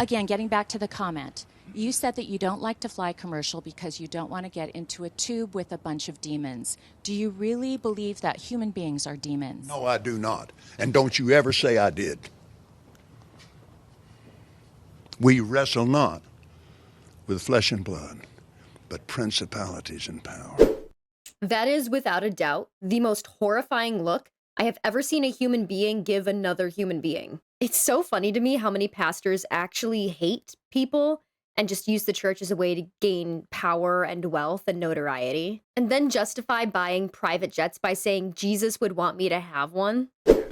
Again, getting back to the comment, you said that you don't like to fly commercial because you don't want to get into a tube with a bunch of demons. Do you really believe that human beings are demons? No, I do not. And don't you ever say I did. We wrestle not with flesh and blood, but principalities and power. That is, without a doubt, the most horrifying look I have ever seen a human being give another human being. It's so funny to me how many pastors actually hate people and just use the church as a way to gain power and wealth and notoriety, and then justify buying private jets by saying Jesus would want me to have one.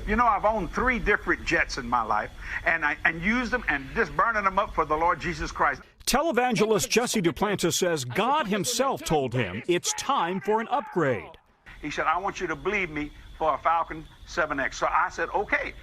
You know, I've owned 3 different jets in my life, and used them and just burning them up for the Lord Jesus Christ. Televangelist Jesse Duplantis says God himself told him it's time for an upgrade. He said, I want you to believe me for a Falcon 7X. So I said, okay.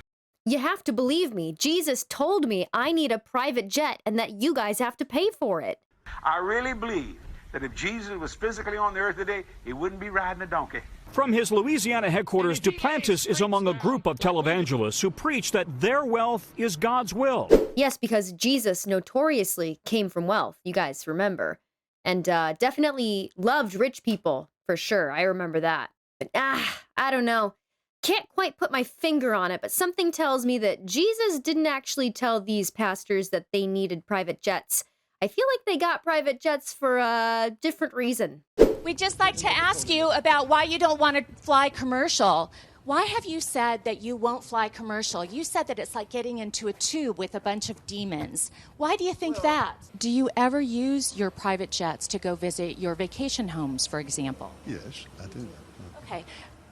You have to believe me. Jesus told me I need a private jet and that you guys have to pay for it. I really believe that if Jesus was physically on the earth today, he wouldn't be riding a donkey. From his Louisiana headquarters, Duplantis is among a group of televangelists who preach that their wealth is God's will. Yes, because Jesus notoriously came from wealth, you guys remember. And definitely loved rich people, for sure. I remember that. But I don't know. Can't quite put my finger on it, but something tells me that Jesus didn't actually tell these pastors that they needed private jets. I feel like they got private jets for a different reason. We'd just like to ask you about why you don't want to fly commercial. Why have you said that you won't fly commercial? You said that it's like getting into a tube with a bunch of demons. Why do you think that? Do you ever use your private jets to go visit your vacation homes, for example? Yes, I do. Okay.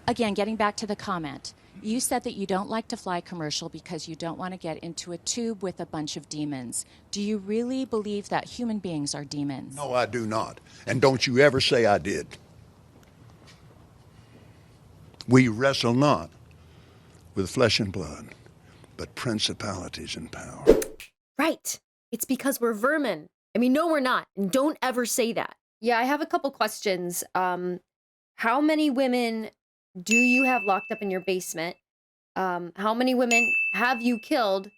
Again, getting back to the comment, you said that you don't like to fly commercial because you don't want to get into a tube with a bunch of demons. Do you really believe that human beings are demons? No, I do not. And don't you ever say I did. We wrestle not with flesh and blood, but principalities and power. Right. It's because we're vermin. I mean, no, we're not. And don't ever say that. Yeah, I have a couple questions. How many women do you have locked up in your basement? How many women have you killed?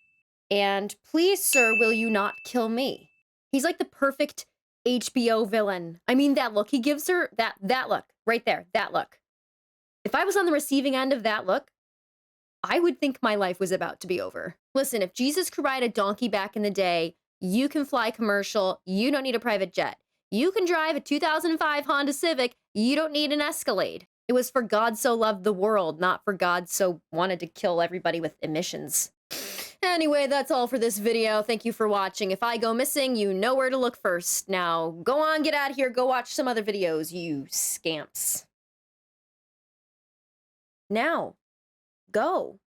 And please, sir, will you not kill me? He's like the perfect HBO villain. I mean, that look he gives her, that look right there, that look. If I was on the receiving end of that look, I would think my life was about to be over. Listen, if Jesus could ride a donkey back in the day, you can fly commercial, you don't need a private jet. You can drive a 2005 Honda Civic, you don't need an Escalade. It was for God so loved the world, not for God so wanted to kill everybody with emissions. Anyway, that's all for this video. Thank you for watching. If I go missing, you know where to look first. Now, go on, get out of here, go watch some other videos, you scamps. Now, go.